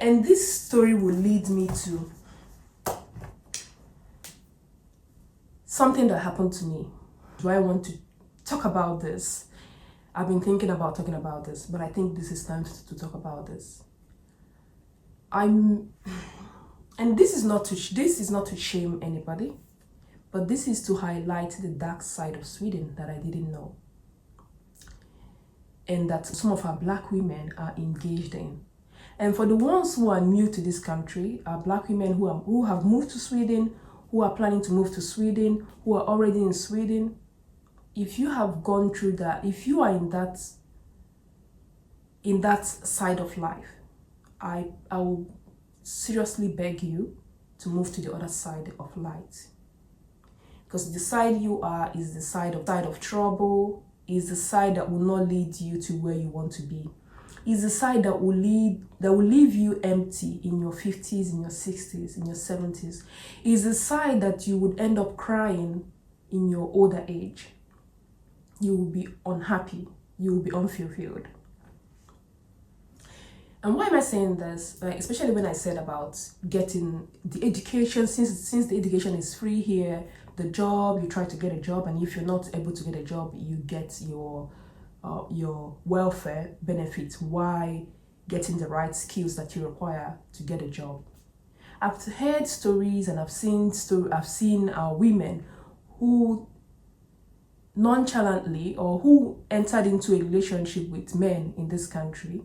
And this story will lead me to something that happened to me. Do I want to talk about this? I've been thinking about talking about this, but I think this is time to talk about this. And this is not to shame anybody, but this is to highlight the dark side of Sweden that I didn't know, and that some of our Black women are engaged in. And for the ones who are new to this country, are Black women who have moved to Sweden, who are planning to move to Sweden, who are already in Sweden, if you have gone through that, if you are in that side of life, I will seriously beg you to move to the other side of light. Because the side you are is the side of trouble, is the side that will not lead you to where you want to be. Is the side that will leave you empty in your 50s, in your 60s, in your 70s. Is the side that you would end up crying in your older age. You will be unhappy, you will be unfulfilled. And why am I saying this? Especially when I said about getting the education, since the education is free here, the job, you try to get a job, and if you're not able to get a job, you get your welfare benefits. Why getting the right skills that you require to get a job? I've heard stories and I've seen women who nonchalantly, or who entered into a relationship with men in this country,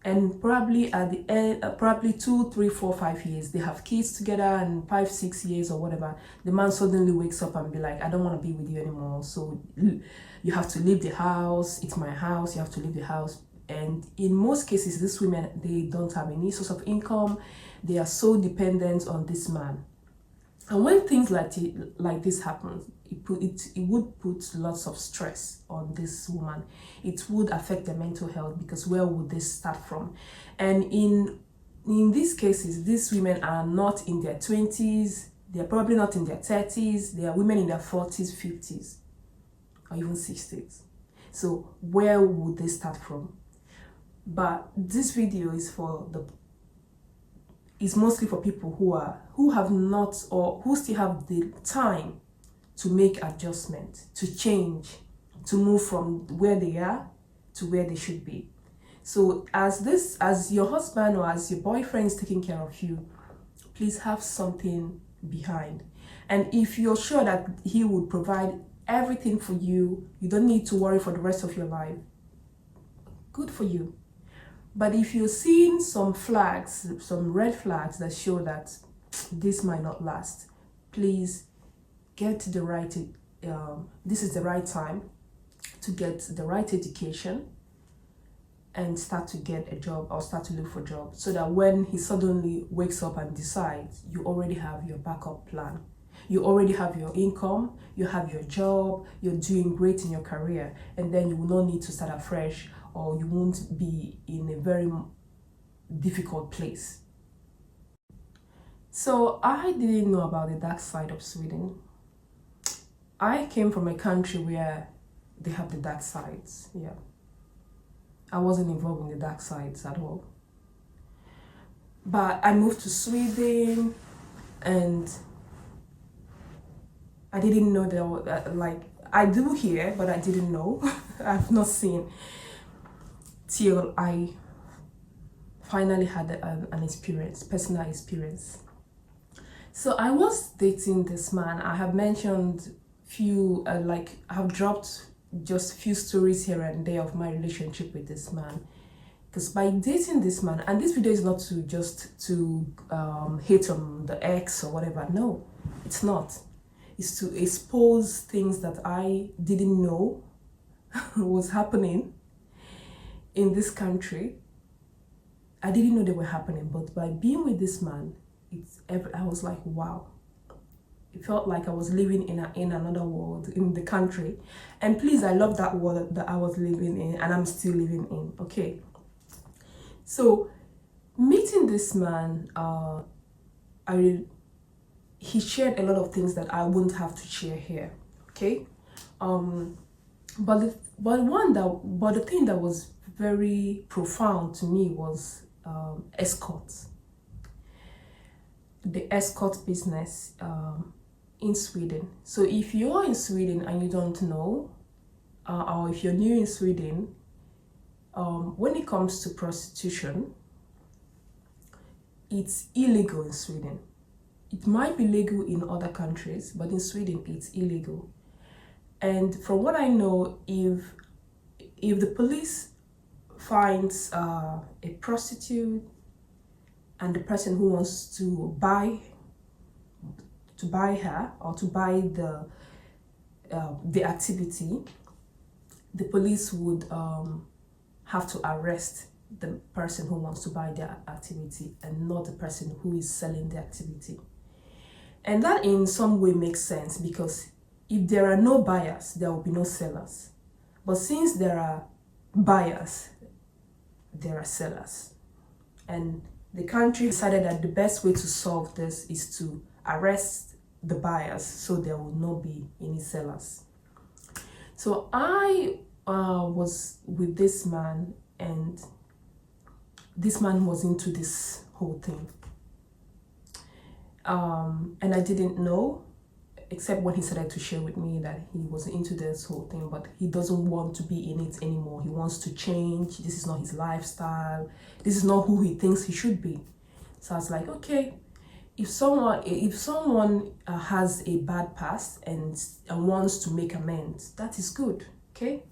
and probably at the end, probably 2, 3, 4, 5 years, they have kids together, and 5, 6 years or whatever, the man suddenly wakes up and be like, I don't want to be with you anymore, so you have to leave the house, it's my house, you have to leave the house. And in most cases, these women, they don't have any source of income, they are so dependent on this man. And when things like this happen, it would put lots of stress on this woman. It would affect their mental health, because where would this start from? And in these cases, these women are not in their 20s, they're probably not in their 30s, they are women in their 40s, 50s, or even 60s. So where would they start from? But this video is mostly for people who have not, or who still have the time to make adjustment, to change, to move from where they are to where they should be. So as your husband or as your boyfriend is taking care of you, please have something behind. And if you're sure that he would provide everything for you, you don't need to worry for the rest of your life, good for you. But if you're seeing some red flags that show that this might not last, please get the right, this is the right time to get the right education and start to get a job, or start to look for a job, so that when he suddenly wakes up and decides, you already have your backup plan. You already have your income, you have your job, you're doing great in your career, and then you will not need to start afresh, or you won't be in a very difficult place. So I didn't know about the dark side of Sweden. I came from a country where they have the dark sides, yeah. I wasn't involved in the dark sides at all. But I moved to Sweden, and I didn't know there were, I do hear, but I didn't know. I've not seen, till I finally had an experience, personal experience. So I was dating this man. I have mentioned I have dropped just few stories here and there of my relationship with this man. Because by dating this man, and this video is not to hate on the ex or whatever, no, it's not. It's to expose things that I didn't know was happening in this country. I didn't know they were happening, but by being with this man, I was like, wow. It felt like I was living in another world, in the country. And please, I love that world that I was living in, and I'm still living in, okay? So, meeting this man, he shared a lot of things that I wouldn't have to share here, okay? But the thing that was very profound to me was escorts. The escort business in Sweden. So if you're in Sweden and you don't know, or if you're new in Sweden, when it comes to prostitution, it's illegal in Sweden. It might be legal in other countries, but in Sweden it's illegal. And from what I know, if the police finds a prostitute and the person who wants to buy her or to buy the activity, the police would have to arrest the person who wants to buy their activity and not the person who is selling the activity. And that in some way makes sense, because if there are no buyers, there will be no sellers. But since there are buyers, there are sellers. And the country decided that the best way to solve this is to arrest the buyers so there will not be any sellers. So I was with this man, and this man was into this whole thing. And I didn't know, except when he started to share with me that he was into this whole thing, but he doesn't want to be in it anymore. He wants to change. This is not his lifestyle. This is not who he thinks he should be. So I was like, okay, if someone has a bad past and wants to make amends, that is good, okay?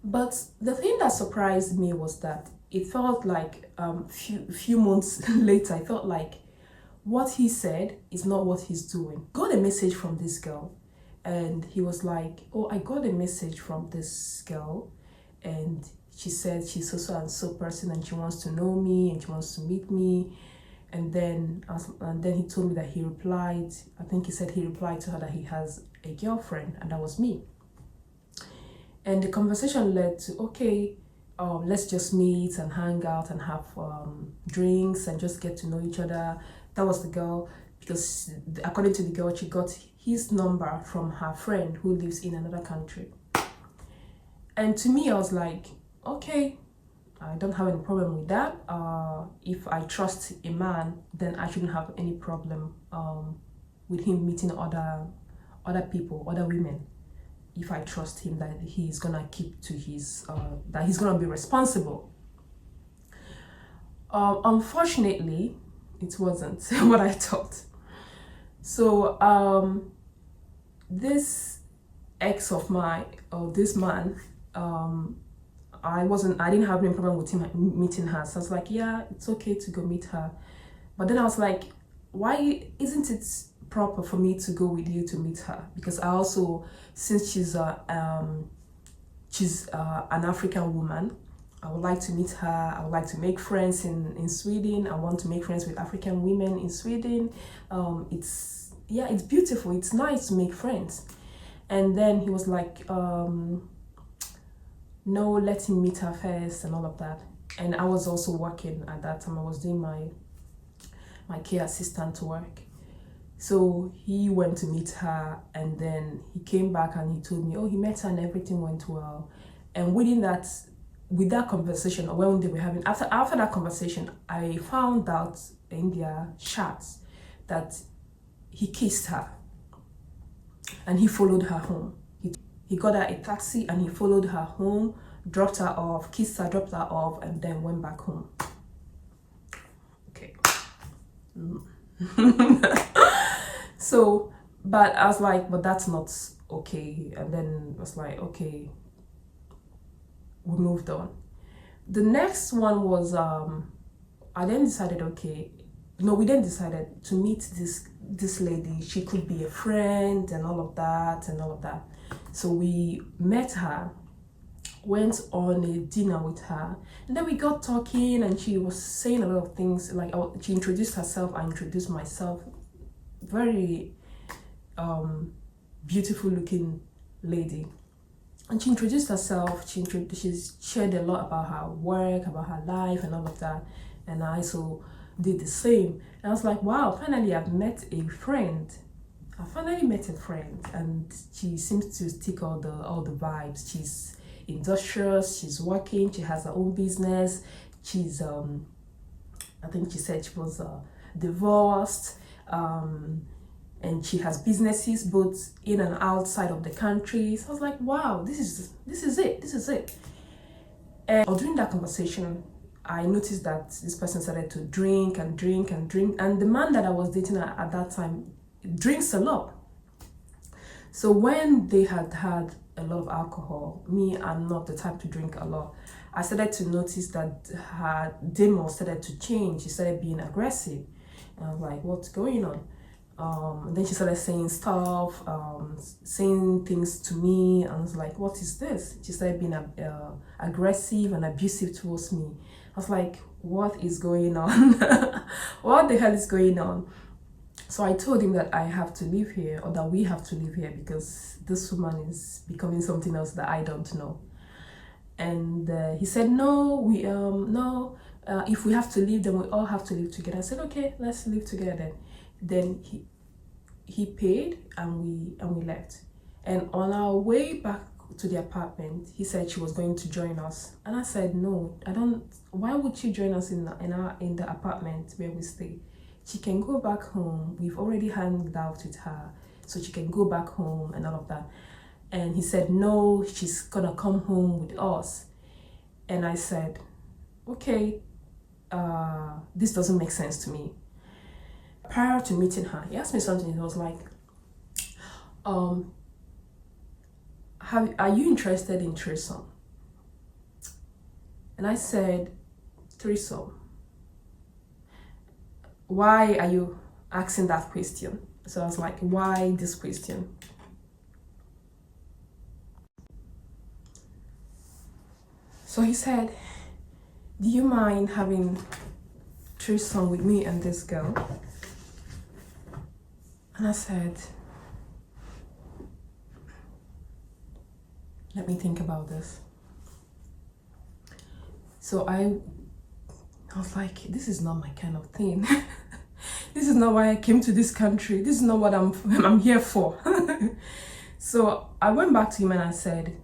But the thing that surprised me was that it felt like few months later, I felt like what he said is not what he's doing. Got a message from this girl, and he was like, oh, I got a message from this girl, and she said she's so and so person, and she wants to know me, and she wants to meet me. And then he told me that he replied, I think he said he replied to her that he has a girlfriend, and that was me. And the conversation led to, okay, let's just meet and hang out and have drinks and just get to know each other. That was the girl, because according to the girl, she got his number from her friend who lives in another country. And to me, I was like, okay, I don't have any problem with that. If I trust a man, then I shouldn't have any problem with him meeting other people, other women. If I trust him that he's gonna keep to his, that he's gonna be responsible. Unfortunately, it wasn't what I thought. So this ex of mine, or this man, I didn't have any problem with him meeting her. So I was like, yeah, it's okay to go meet her. But then I was like, why isn't it proper for me to go with you to meet her? Because I also, since she's an African woman, I would like to meet her. I would like to make friends in Sweden. I want to make friends with African women in Sweden. It's beautiful. It's nice to make friends. And then he was like, no, let him meet her first and all of that. And I was also working at that time. I was doing my care assistant work. So he went to meet her, and then he came back and he told me, oh, he met her and everything went well. And with that conversation, or when they were having, after that conversation, I found out in their chats that he kissed her and he followed her home. He got her a taxi and he followed her home, dropped her off, kissed her, dropped her off, and then went back home. Okay. So, but I was like, but that's not okay. And then I was like, okay, we moved on. The next one was, I then decided, okay, no, we then decided to meet this lady. She could be a friend and all of that. So we met her, went on a dinner with her, and then we got talking, and she was saying a lot of things. Like, she introduced herself, I introduced myself. Very beautiful looking lady. And she introduced herself. She shared a lot about her work, about her life, and all of that. And I also did the same. And I was like, wow, finally I've met a friend. I finally met a friend, and she seems to tick all the vibes. She's industrious, she's working, she has her own business, She's I think she said she was divorced, and she has businesses both in and outside of the country. So I was like, wow, this is it. And during that conversation, I noticed that this person started to drink and drink and drink, and the man that I was dating at that time drinks a lot. So when they had a lot of alcohol, me, I'm not the type to drink a lot. I started to notice that her demo started to change. She started being aggressive. And I was like, what's going on? And then she started saying stuff, saying things to me. And I was like, what is this? She started being aggressive and abusive towards me. I was like, what is going on? What the hell is going on? So I told him that I have to live here, or that we have to live here, because this woman is becoming something else that I don't know. And he said, no, if we have to live, then we all have to live together. I said, okay, let's live together. Then he paid, and we left. And on our way back to the apartment, he said she was going to join us, and I said, no, I don't. Why would she join us in the apartment where we stay? She can go back home. We've already hanged out with her, so she can go back home and all of that. And he said, no, she's gonna come home with us. And I said, okay, this doesn't make sense to me. Prior to meeting her, he asked me something. He was like, are you interested in threesome? And I said, threesome? Why are you asking that question? So I was like, why this question? So he said, do you mind having threesome with me and this girl? And I said, let me think about this. So I was like, this is not my kind of thing. This is not why I came to this country. This is not what I'm here for. So I went back to him and I said,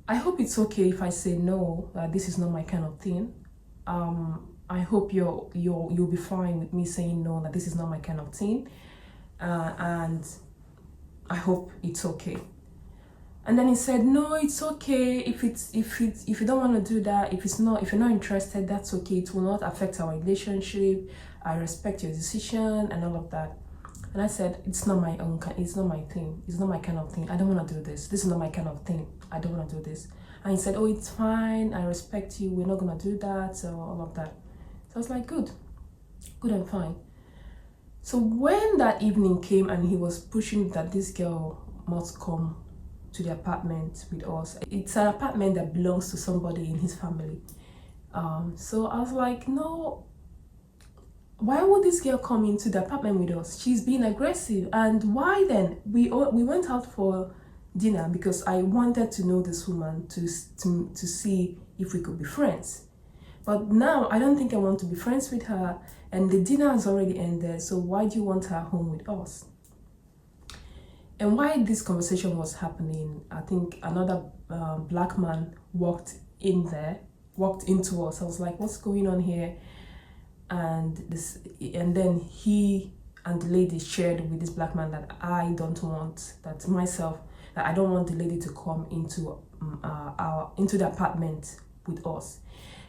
I hope it's okay if I say no, that this is not my kind of thing. I hope you'll be fine with me saying no, that this is not my kind of thing. And I hope it's okay. And then he said, no, it's okay. If you don't want to do that, if you're not interested, that's okay. It will not affect our relationship. I respect your decision and all of that. And I said, it's not my thing. It's not my kind of thing. I don't want to do this. This is not my kind of thing. I don't want to do this. And he said, oh, it's fine. I respect you. We're not going to do that. So all of that. So I was like, good and fine. So when that evening came and he was pushing that this girl must come to the apartment with us. It's an apartment that belongs to somebody in his family. So I was like, no, why would this girl come into the apartment with us? She's being aggressive. And why then? We went out for dinner because I wanted to know this woman to see if we could be friends. But now I don't think I want to be friends with her, and the dinner has already ended, so why do you want her home with us? And while this conversation was happening, I think another black man walked into us. I was like, what's going on here? And then he and the lady shared with this black man that I don't want the lady to come into the apartment with us.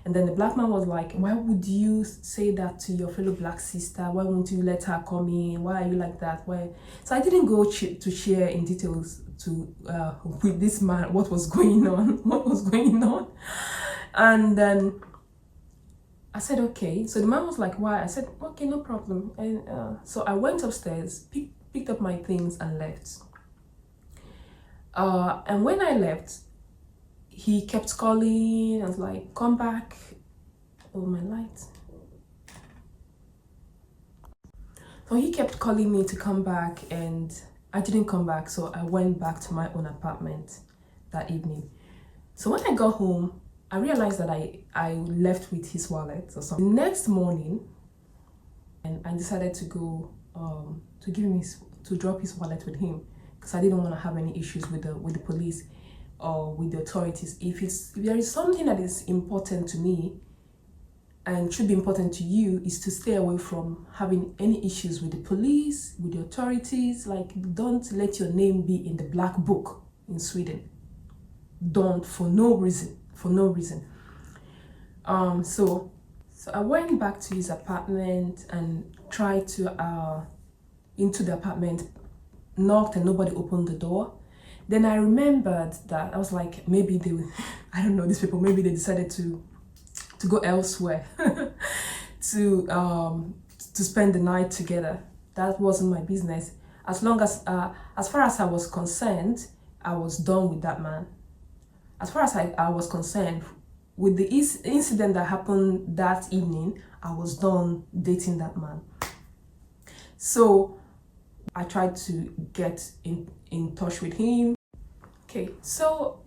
And then the black man was like, why would you say that to your fellow black sister? Why won't you let her come in? Why are you like that? Why? So I didn't go to share in details with this man what was going on. And then I said, okay. So the man was like, why? I said, okay, no problem. And so I went upstairs, picked up my things and left. And when I left, he kept calling. I was like, come back. Oh, my light. So he kept calling me to come back, and I didn't come back. So I went back to my own apartment that evening. So when I got home, I realized that I left with his wallet or something. The next morning, and I decided to go to drop his wallet with him, because I didn't want to have any issues with the police. or with the authorities. If there is something that is important to me and should be important to you, is to stay away from having any issues with the police, with the authorities. Like, don't let your name be in the black book in Sweden. Don't, for no reason. So I went back to his apartment and tried to into the apartment, knocked, and nobody opened the door. Then I remembered that I was like, maybe they I don't know, these people, maybe they decided to go elsewhere to spend the night together. That wasn't my business. As far as I was concerned, I was done with that man. As far as I was concerned, with the incident that happened that evening, I was done dating that man. So I tried to get in touch with him. Okay, so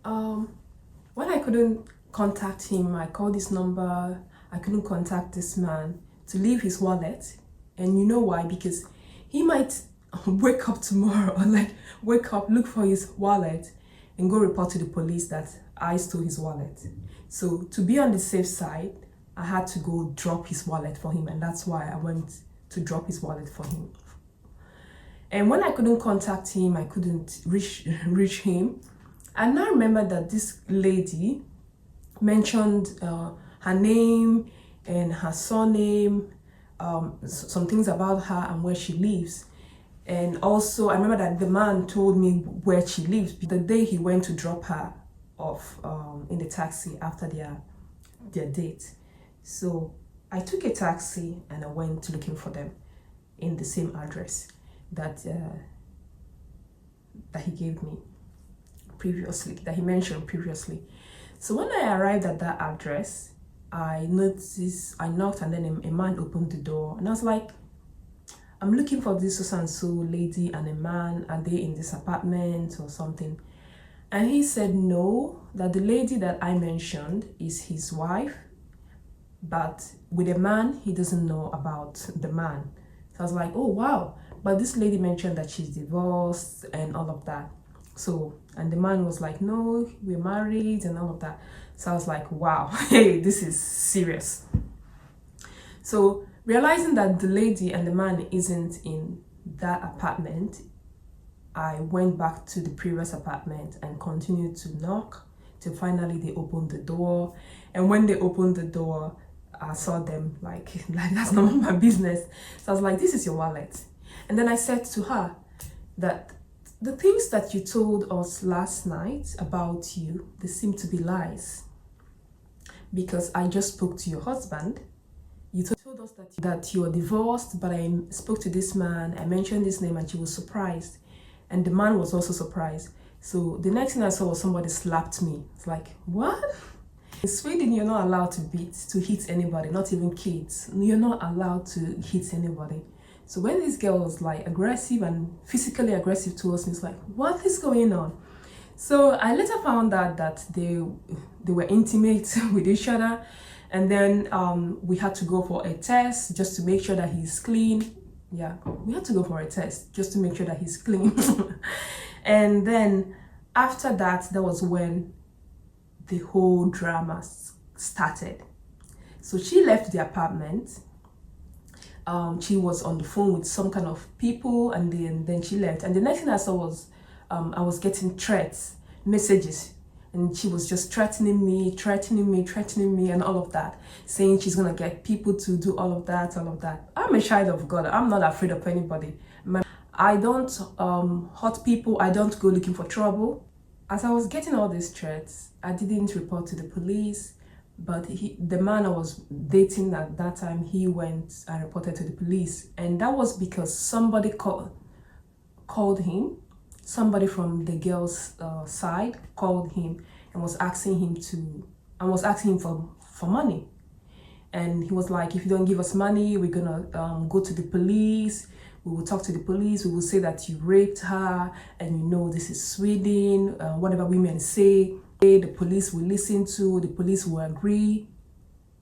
when I couldn't contact him, I called his number. I couldn't contact this man to leave his wallet. And you know why? Because he might wake up tomorrow, or like wake up, look for his wallet, and go report to the police that I stole his wallet. So to be on the safe side, I had to go drop his wallet for him, and that's why I went to drop his wallet for him. And when I couldn't contact him, I couldn't reach him. I now remember that this lady mentioned her name and her surname, some things about her and where she lives. And also, I remember that the man told me where she lives the day he went to drop her off in the taxi after their date. So I took a taxi and I went looking for them in the same address that he gave me previously, that he mentioned previously. So when I arrived at that address, I knocked, and then a man opened the door, and I was like, I'm looking for this so-and-so lady and a man. Are they in this apartment or something? And he said no, that the lady that I mentioned is his wife, but with a man, he doesn't know about the man. So I was like, oh wow, but this lady mentioned that she's divorced and all of that. So, and the man was like, no, we're married and all of that. So I was like, wow, hey, this is serious. So realizing that the lady and the man isn't in that apartment, I went back to the previous apartment and continued to knock till finally they opened the door. And when they opened the door, I saw them like that's not my business. So I was like, this is your wallet. And then I said to her that the things that you told us last night about you, they seem to be lies. Because I just spoke to your husband. You told us that you are divorced, but I spoke to this man, I mentioned his name, and she was surprised. And the man was also surprised. So the next thing I saw was somebody slapped me. It's like, what? In Sweden, you're not allowed to hit anybody, not even kids. You're not allowed to hit anybody. So when this girl was like aggressive and physically aggressive towards me, it's like, what is going on? So I later found out that they were intimate with each other. And then we had to go for a test just to make sure that he's clean. Yeah, we had to go for a test just to make sure that he's clean. And then after that was when the whole drama started. So she left the apartment. She was on the phone with some kind of people, and then she left. And the next thing I saw was I was getting threats, messages, and she was just threatening me, and all of that, saying she's gonna get people to do all of that. I'm a child of God. I'm not afraid of anybody. I don't hurt people. I don't go looking for trouble. As I was getting all these threats, I didn't report to the police, but the man I was dating at that time, he went and reported to the police. And that was because somebody called him. Somebody from the girl's side called him and was asking him for money. And he was like, if you don't give us money, we're gonna go to the police. We will talk to the police. We will say that you raped her, and this is Sweden. Whatever women say, the police will listen to. The police will agree,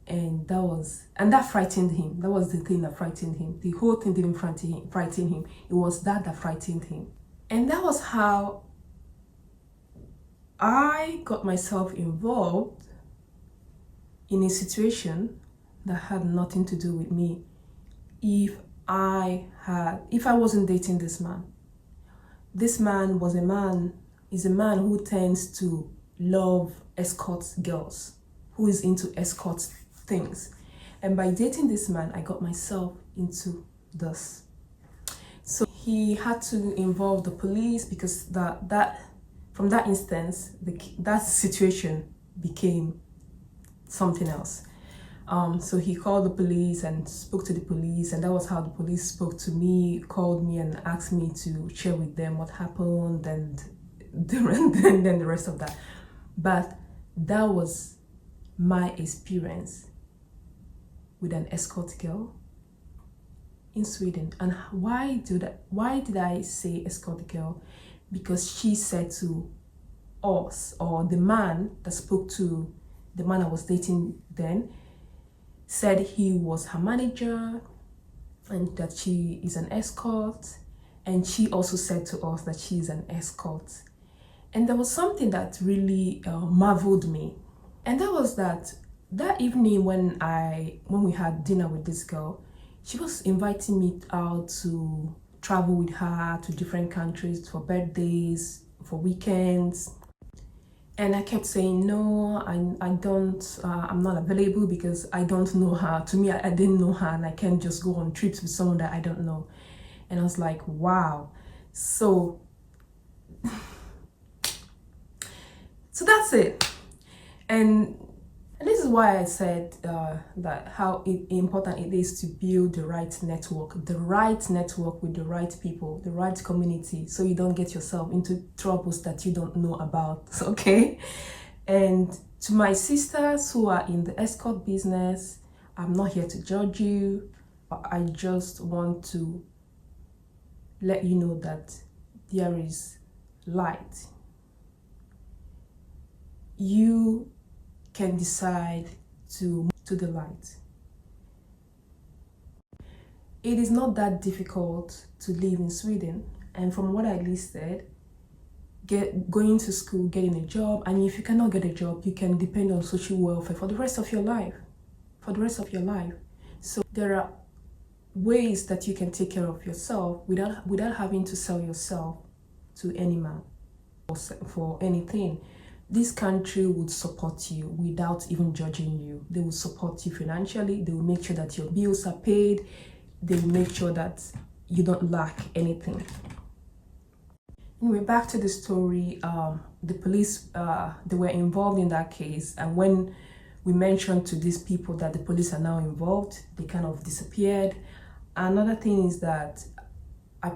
and that frightened him. That was the thing that frightened him. The whole thing didn't frighten him. It was that frightened him, and that was how I got myself involved in a situation that had nothing to do with me. If I wasn't dating this man is a man who tends to love escort girls, who is into escort things. And by dating this man, I got myself into this. So he had to involve the police because from that instance, that situation became something else. So he called the police and spoke to the police, and that was how the police spoke to me, called me and asked me to share with them what happened and then the rest of that. But that was my experience with an escort girl in Sweden. And why did I say escort girl? Because she said to us, or the man that spoke to the man I was dating then, said he was her manager and that she is an escort, and she also said to us that she is an escort. And there was something that really marveled me, and that was that evening when we had dinner with this girl, she was inviting me out to travel with her to different countries for birthdays, for weekends. And I kept saying, no, I don't, I'm not available because I don't know her. To me, I didn't know her, and I can't just go on trips with someone that I don't know. And I was like, wow. So that's it. And this is why I said that how important it is to build the right network with the right people, the right community, so you don't get yourself into troubles that you don't know about, okay? And to my sisters who are in the escort business, I'm not here to judge you, but I just want to let you know that there is light. You can decide to the light. It is not that difficult to live in Sweden, and from what I listed, going to school, getting a job, and if you cannot get a job, you can depend on social welfare for the rest of your life. So there are ways that you can take care of yourself without having to sell yourself to any man for anything. This country would support you without even judging you. They will support you financially. They will make sure that your bills are paid. They will make sure that you don't lack anything. Anyway, back to the story. The police, they were involved in that case. And when we mentioned to these people that the police are now involved, they kind of disappeared. Another thing is that I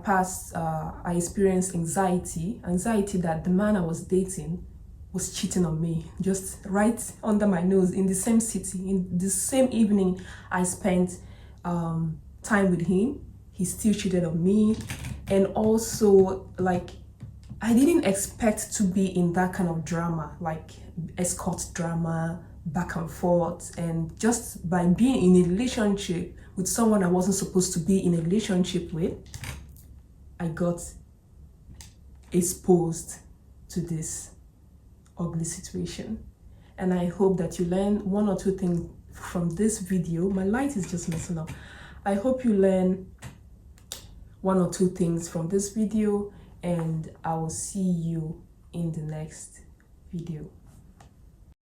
experienced anxiety that the man I was dating was cheating on me, just right under my nose, in the same city. In the same evening I spent time with him, he still cheated on me. And also, like, I didn't expect to be in that kind of drama, like escort drama, back and forth. And just by being in a relationship with someone I wasn't supposed to be in a relationship with, I got exposed to this ugly situation. And I hope that you learn one or two things from this video. My light is just messing up. I hope you learn one or two things from this video, and I will see you in the next video.